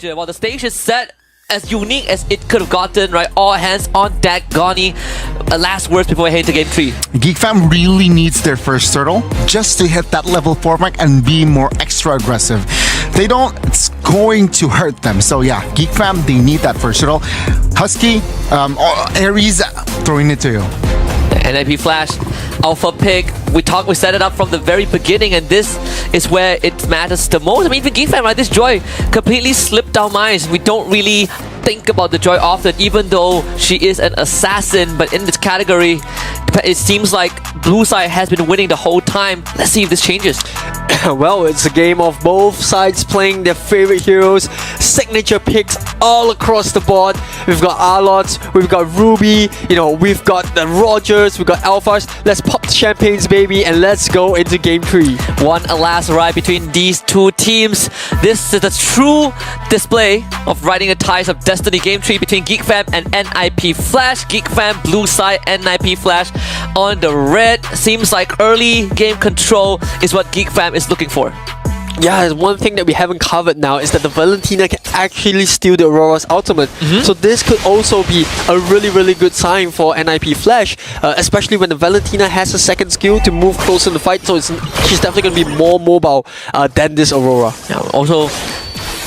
While the stage is set as unique as it could have gotten, right? All hands on deck. Goni, last words before I head to game 3. Geek Fam really needs their first turtle just to hit that level 4 mark and be more extra aggressive. They don't, it's going to hurt them. So yeah, Geek Fam, they need that first turtle. Husky, Aries, throwing it to you. NIP Flash, Alpha pick. We set it up from the very beginning, and this is where it matters the most. I mean, even Geek Fam, right? This Joy completely slipped our minds. We don't really think about the Joy often, even though she is an assassin. But in this category, it seems like Blue side has been winning the whole time. Let's see if this changes. Well, it's a game of both sides playing their favorite heroes, signature picks all across the board. We've got Arlots, we've got Ruby, we've got the Rogers, we've got Alphas. Let's pop the champagnes, baby, and let's go into game 3. One last ride between these two teams. This is a true display of riding the ties of destiny. Game 3 between Geek Fam and NIP Flash. Geek Fam blue side, NIP Flash on the red. Seems like early game control is what Geek Fam is looking for. Yeah, one thing that we haven't covered now is that the Valentina can actually steal the Aurora's ultimate. So this could also be a really, really good sign for NIP Flash, especially when the Valentina has a second skill to move closer in the fight. So she's definitely going to be more mobile than this Aurora. Yeah, also,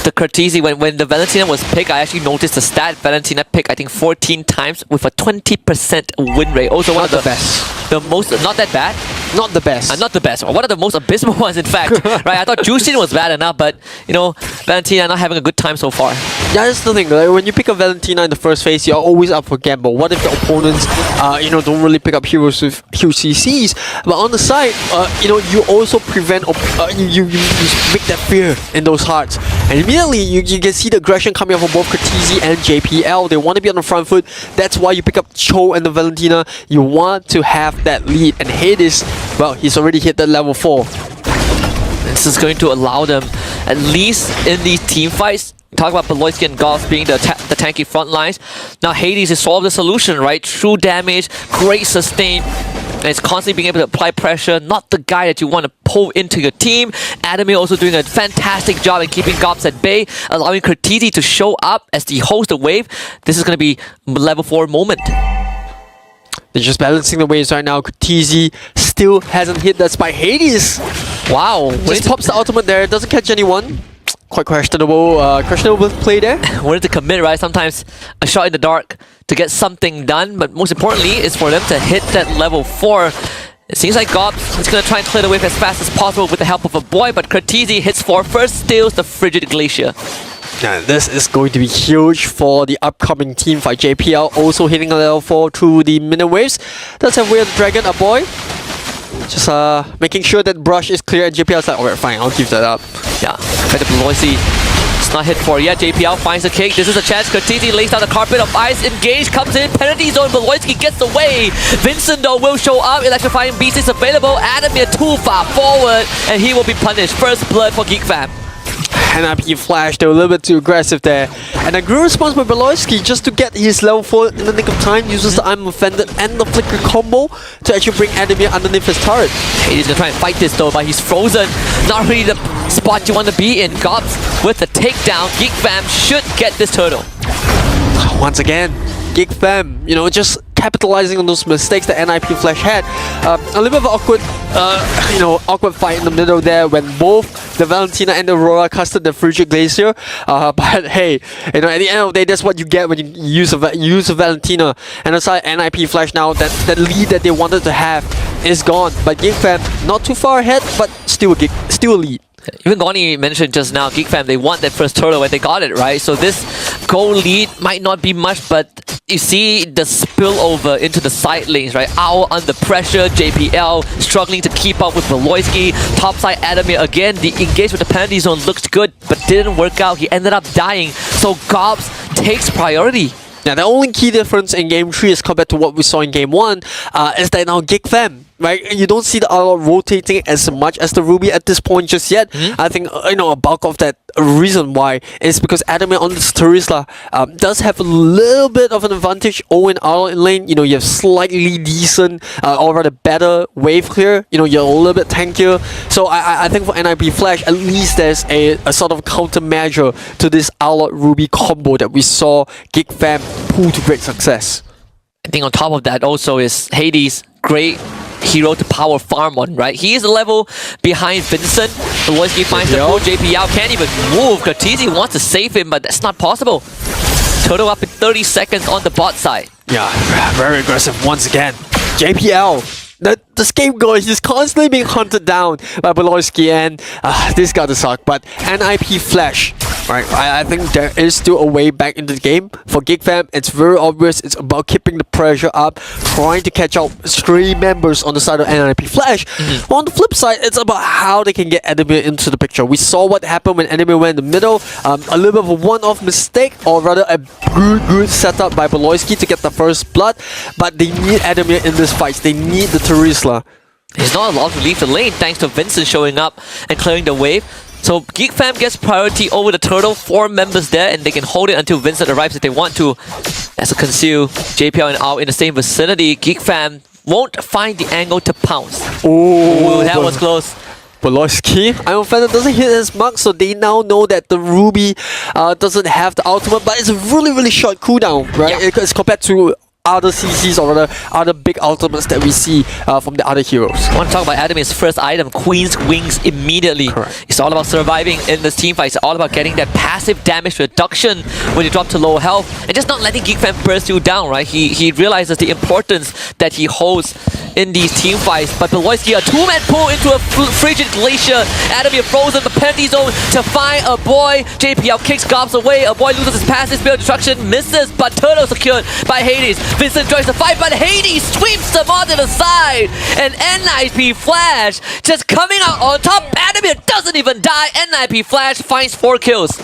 the Cortese, when the Valentina was picked, I actually noticed the stat. Valentina picked, I think, 14 times with a 20% win rate. Also, one of the best. The most, not that bad. Not the best. Not the best. One of the most abysmal ones, in fact. Right? I thought Justin was bad enough, but, Valentina not having a good time so far. Yeah, that's the thing. Like, when you pick up Valentina in the first phase, you're always up for gamble. What if the opponents, don't really pick up heroes with huge CCs? But on the side, you also prevent, you make that fear in those hearts. And immediately, you can see the aggression coming up from both Cortese and JPL. They want to be on the front foot. That's why you pick up Cho and the Valentina. You want to have that lead. And Hades, well, he's already hit that level 4. This is going to allow them, at least in these team fights, talk about Beloitsky and Golf being the tanky front lines. Now Hades has solved the solution, right? True damage, great sustain, and it's constantly being able to apply pressure. Not the guy that you want to pull into your team. Adamir also doing a fantastic job in keeping Gops at bay, allowing Cortese to show up as the host of wave. This is going to be level 4 moment. They're just balancing the waves right now. Cortese still hasn't hit that spike. Hades! Wow. Just pops the ultimate there. Doesn't catch anyone. Quite questionable play there. Wanted to commit, right? Sometimes a shot in the dark to get something done, but most importantly is for them to hit that level 4. It seems like Gops is going to try and clear the wave as fast as possible with the help of a boy, but Cortese hits 4 first, steals the Frigid Glacier. Yeah, this is going to be huge for the upcoming team fight. JPL also hitting a level 4 through the minute waves. Does have Weird Dragon, a boy. Just making sure that brush is clear, and JPL's like, alright, fine, I'll give that up. Yeah, better Beloitsky. It's not hit for yet. JPL finds the kick. This is a chance. Cortese lays down the carpet of ice. Engage comes in. Penalty zone. Beloitsky gets away. Vincent, though, will show up. Electrifying Beast is available. Adamir too far forward, and he will be punished. First blood for Geek Fam. NIP Flash, they were a little bit too aggressive there. And a great response by Beloitsky just to get his level 4 in the nick of time. Uses the I'm Offended and the Flicker combo to actually bring Adamir underneath his turret. He's gonna try and fight this though, but he's frozen. Not really the spot you want to be in. Gops with the takedown. Geek Fam should get this turtle. Once again, Geek Fam, just capitalizing on those mistakes that NIP Flash had. A little bit of awkward, awkward fight in the middle there when both the Valentina and the Aurora casted the Frigid Glacier. But hey, at the end of the day, that's what you get when you use a Valentina. And aside NIP Flash now, that lead that they wanted to have is gone. But Geek Fam not too far ahead, but still a lead. Even Goni mentioned just now, Geek Fam, they want that first turtle and they got it, right? So this goal lead might not be much, but you see the spillover into the side lanes, right? Owl under pressure, JPL struggling to keep up with Beloitsky. Topside Adamir again, the engage with the penalty zone looked good, but didn't work out. He ended up dying, so Gops takes priority. Now, the only key difference in Game 3 as compared to what we saw in Game 1 is that now Geek Fam, right? You don't see the Owl rotating as much as the Ruby at this point just yet. I think a bulk of that reason why is because Adamir on this Terizla does have a little bit of an advantage over Owl in lane. You have slightly decent or rather better wave clear. You're a little bit tankier. So I think for NIP Flash, at least there's a sort of countermeasure to this Owl Ruby combo that we saw Geek Fam pull to great success. I think on top of that also is Hades, great hero to power farm on, right? He is a level behind Vincent. Beloyski finds the pull. JPL can't even move. Katizi wants to save him, but that's not possible. Turtle up in 30 seconds on the bot side. Yeah, very aggressive once again. JPL. The scapegoat is constantly being hunted down by Beloyski, and this got to suck. But NIP Flash, right? I think there is still a way back into the game. For Geek Fam, it's very obvious. It's about keeping the pressure up, trying to catch out 3 members on the side of NIP Flash. On the flip side, it's about how they can get Adamir into the picture. We saw what happened when Adamir went in the middle. A little bit of a one-off mistake, or rather a good setup by Beloyski to get the first blood. But they need Adamir in this fight. They need the Terizla. He's not allowed to leave the lane thanks to Vincent showing up and clearing the wave. So Geek Fam gets priority over the Turtle. 4 members there, and they can hold it until Vincent arrives if they want to. As a conceal, JPL and Ao in the same vicinity, Geek Fam won't find the angle to pounce. Oh, that was close. Beloyski, Iron Feather doesn't hit his mark, so they now know that the Ruby doesn't have the ultimate, but it's a really short cooldown, right? Yeah. It's compared to other CCs or rather other big ultimates that we see from the other heroes. I want to talk about Adamir's first item, Queen's Wings, immediately. Correct. It's all about surviving in this team fight. It's all about getting that passive damage reduction when you drop to low health and just not letting Geek Fam burst you down, right? He realizes the importance that he holds in these team fights. But Beloyski, a 2-man pull into a frigid glacier. Adamir frozen the penalty zone to find a boy. JPL kicks Gobs away. A boy loses his passive spell destruction, misses, but Turtle secured by Hades. Vincent joins the fight, but Hades sweeps them onto the side. And NIP Flash just coming out on top. Adamir doesn't even die. NIP Flash finds 4 kills.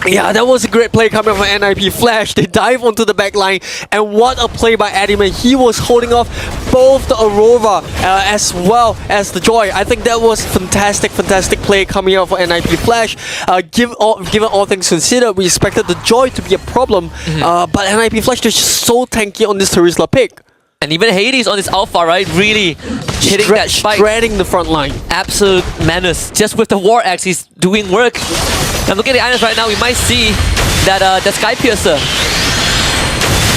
Yeah, that was a great play coming from NIP Flash. They dive onto the back line, and what a play by Adamir. He was holding off both the Aurora as well as the Joy. I think that was fantastic play coming out for NIP Flash. Given all things considered, we expected the Joy to be a problem, but NIP Flash is just so tanky on this Terizla pick. And even Hades on this Alpha, right? Really hitting that spike. Shredding the front line. Absolute menace. Just with the War Axe, he's doing work. And looking at the items right now, we might see that Sky Piercer.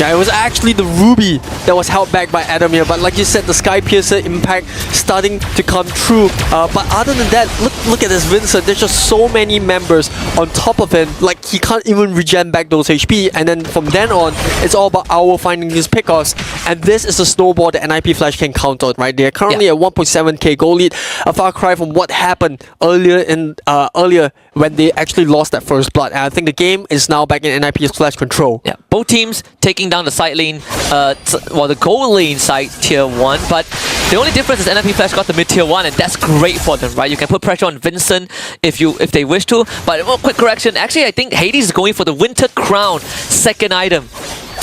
Yeah, it was actually the Ruby that was held back by Adamir, but like you said, the Sky Piercer impact starting to come true. But other than that, look at this Vincent. There's just so many members on top of him. Like, he can't even regen back those HP. And then from then on, it's all about Owl finding his pickoffs. And this is the snowball that NIP Flash can count on, right? They're currently at 1.7k goal lead. A far cry from what happened earlier when they actually lost that first blood. And I think the game is now back in NIP Flash control. Yeah, both teams taking down the side lane, the gold lane side tier 1, but the only difference is NIP Flash got the mid tier 1, and that's great for them, right? You can put pressure on Vincent if they wish to, but quick correction, actually I think Hades is going for the Winter Crown second item,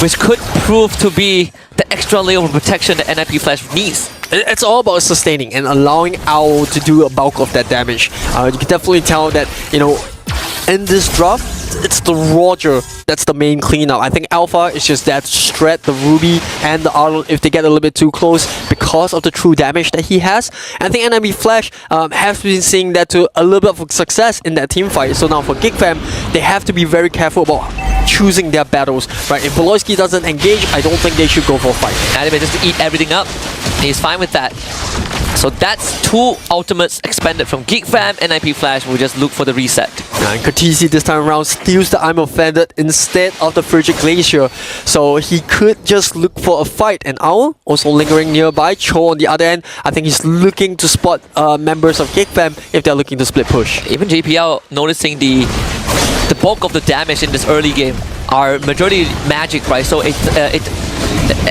which could prove to be the extra layer of protection that NIP Flash needs. It's all about sustaining and allowing Owl to do a bulk of that damage. You can definitely tell that, in this draft, it's the Roger that's the main cleanup. I think Alpha is just that shred the Ruby and the Arnold if they get a little bit too close because of the true damage that he has. And I think NIP Flash has been seeing that to a little bit of success in that team fight. So now for Geek Fam, they have to be very careful about choosing their battles, right? If Beloyski doesn't engage, I don't think they should go for a fight. Adamir just to eat everything up. He's fine with that. So that's 2 ultimates expended from Geek Fam. NIP Flash will just look for the reset. And Katizi this time around steals the I'm Offended instead of the Frigid Glacier. So he could just look for a fight. And Owl also lingering nearby. Cho on the other end, I think he's looking to spot members of Geek Fam if they're looking to split push. Even JPL noticing the bulk of the damage in this early game are majority magic, right? So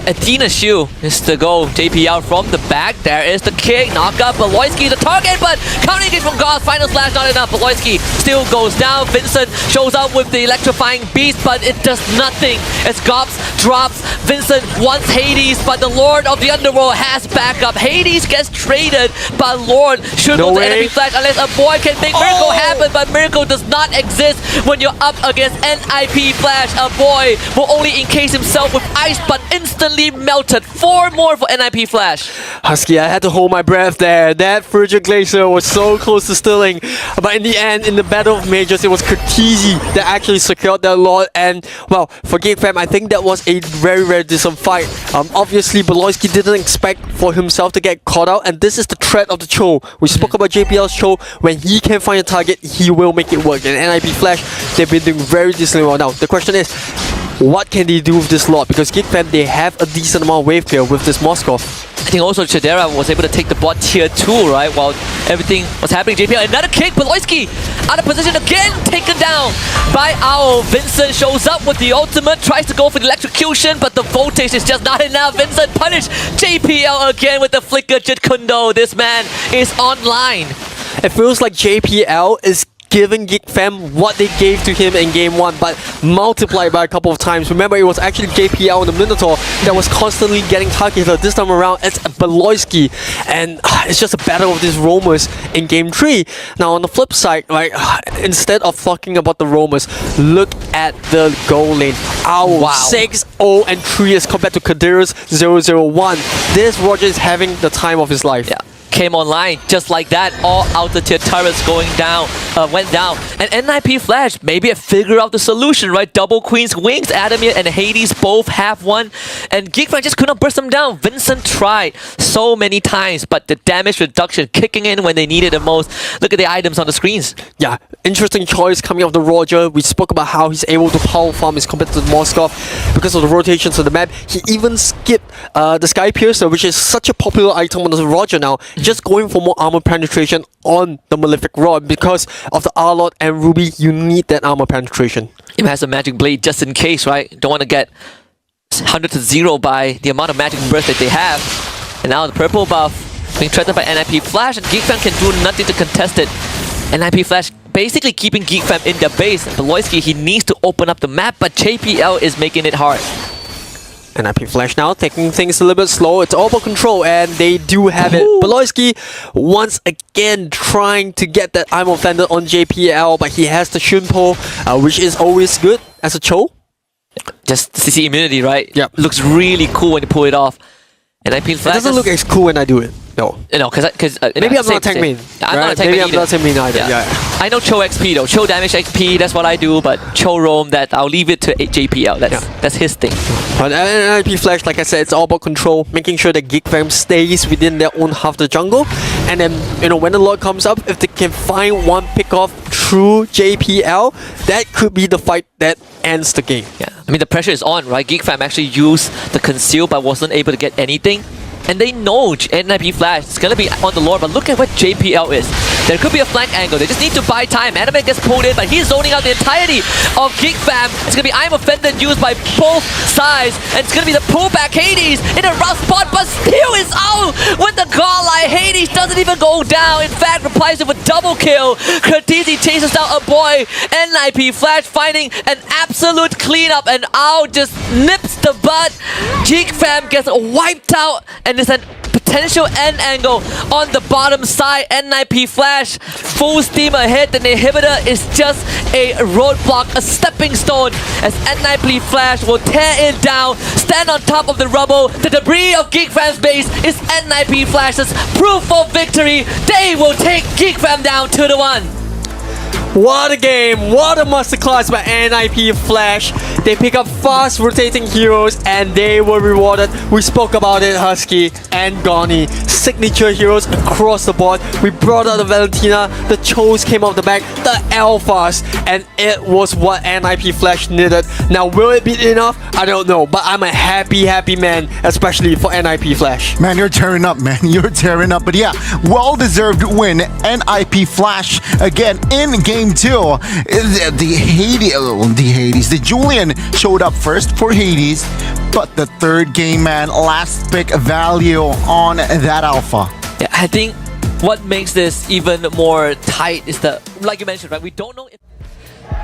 Athena Shield is the goal. JPL from the back. There is the kick. Knock up Beloyski, the target, but counter engage from Goss. Final slash not enough. Beloyski still goes down. Vincent shows up with the electrifying beast, but it does nothing as Gops drops. Vincent wants Hades, but the Lord of the Underworld has backup. Hades gets traded, but Lord should go to NIP Flash unless a boy can make Miracle happen, but Miracle does not exist when you're up against NIP Flash. A boy will only encase himself with ice, but instantly melted. 4 more for NIP Flash. Husky, I had to hold my breath there. That Frigid Glacier was so close to stealing, but in the end, in the Battle of Majors, it was Kurtizi that actually secured that Lord. And well, for Geek Fam, I think that was a very decent fight. Obviously, Beloyski didn't expect for himself to get caught out, and this is the threat of the Cho. We spoke about JPL's Cho. When he can find a target, he will make it work. And NIP Flash, they've been doing very decently well now. The question is, what can they do with this lot? Because Geek Fam, they have a decent amount of wave clear with this Moskov. I think also Chidera was able to take the bot tier 2, right? While everything was happening. JPL, another kick. Beloyski out of position again, taken down by Owl. Vincent shows up with the ultimate, tries to go for the electrocution, but the voltage is just not enough. Vincent punished JPL again with the flicker Jit Kundo. This man is online. It feels like JPL is giving Geek Fam what they gave to him in game 1, but multiplied by a couple of times. Remember, it was actually JPL and the Minotaur that was constantly getting targeted. This time around, it's Beloyski, and it's just a battle of these roamers in game 3. Now, on the flip side, right, instead of talking about the roamers, look at the goal lane. Owl, 6-0 and 3 as compared to Kadira's 0-0-1. This Roger is having the time of his life. Yeah. Came online just like that. All outer tier turrets going down, went down. And NIP Flash maybe figure out the solution, right? Double Queen's Wings, Adamir and Hades both have one. And Geek Fam just could not burst them down. Vincent tried so many times, but the damage reduction kicking in when they needed it most. Look at the items on the screens. Yeah, interesting choice coming off the Roger. We spoke about how he's able to power farm his competitor Moskov because of the rotations of the map. He even skipped the Sky Piercer, which is such a popular item on the Roger now. Just going for more armor penetration on the Malefic Rod. Because of the Arlot and Ruby, you need that armor penetration. It has a Magic Blade just in case, right? Don't want to get 100 to 0 by the amount of Magic Burst that they have. And now the purple buff being threatened by NIP Flash, and Geek Fam can do nothing to contest it. NIP Flash basically keeping Geek Fam in their base. Beloyski, he needs to open up the map, but JPL is making it hard. NIP Flash now taking things a little bit slow. It's all about control, and they do have it. Beloyski once again trying to get that I'm offended on JPL, but he has the Shunpo, which is always good as a Cho. Just CC immunity, right? Yeah. Looks really cool when you pull it off. NIP Flash. It doesn't look as cool when I do it. No. No, because maybe I'm not a tank main. I'm not a tank maybe main I'm not a tank main either. Yeah. I know Cho XP though. Cho damage XP, that's what I do, but Cho roam, that I'll leave it to JPL. That's his thing. But NIP Flash, like I said, it's all about control, making sure that Geek Fam stays within their own half the jungle. And then, you know, when the Lord comes up, if they can find one pick off through JPL, that could be the fight that ends the game. Yeah. I mean, the pressure is on, right? Geek Fam actually used the conceal but wasn't able to get anything. And they know NIP Flash is going to be on the Lord, but look at what JPL is. There could be a flank angle. They just need to buy time. Anime gets pulled in, but he's zoning out the entirety of Geek Fam. It's going to be I'm Offended used by both sides. And it's going to be the pullback Hades in a rough spot, but still is out with the godlike. Hades doesn't even go down. In fact, replies with a double kill. Kurtizi chases down a boy. NIP Flash finding an absolute cleanup, and Ao just nips the butt. Geek Fam gets wiped out, and there's a potential end angle on the bottom side. NIP Flash full steam ahead. The inhibitor is just a roadblock, a stepping stone, as NIP Flash will tear it down, stand on top of the rubble. The debris of Geek Fam's base is NIP Flash's proof of victory. They will take Geek Fam down 2-1. What a game, what a masterclass by NIP Flash. They pick up fast rotating heroes and they were rewarded. We spoke about it, Husky and Goni. Signature heroes across the board. We brought out the Valentina, the Chos came out the back, the Alphas, and it was what NIP Flash needed. Now, will it be enough? I don't know, but I'm a happy man, especially for NIP Flash. Man, you're tearing up, man. You're tearing up. But yeah, well-deserved win. NIP Flash again in Game 2. The Julian showed up first for Hades, but the third game, man, last pick value on that Alpha. Yeah, I think what makes this even more tight is the, like you mentioned, right? We don't know if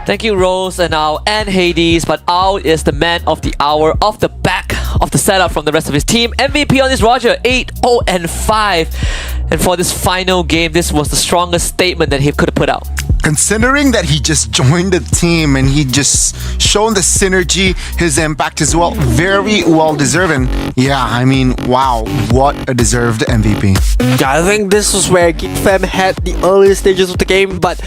Thank you, Rose and Ao and Hades. But Ao is the man of the hour, off the back of the setup from the rest of his team. MVP on this Roger, 8-0-5. And for this final game, this was the strongest statement that he could have put out. Considering that he just joined the team and he just shown the synergy, his impact as well, very well deserving. Yeah, I mean, wow, what a deserved MVP. Yeah, I think this was where Geek Fam had the earliest stages of the game, but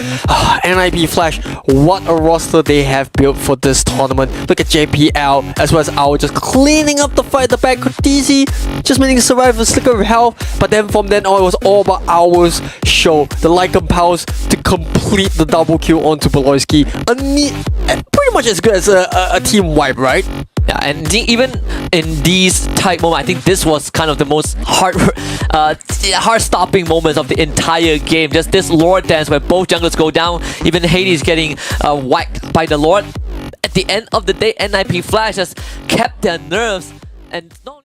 NIP Flash, what a roster they have built for this tournament. Look at JPL as well as Ao just cleaning up the fight at the back. Kutisi just managing to survive with a slicker of health, but then from then on it was all about Ao's show. The Lycan powers to complete the double kill onto Beloyski. Pretty much as good as a team wipe, right? Yeah, and even in these tight moments, I think this was kind of the most heart-stopping moments of the entire game. Just this Lord dance where both junglers go down, even Hades getting whacked by the Lord. At the end of the day, NIP Flash just kept their nerves and not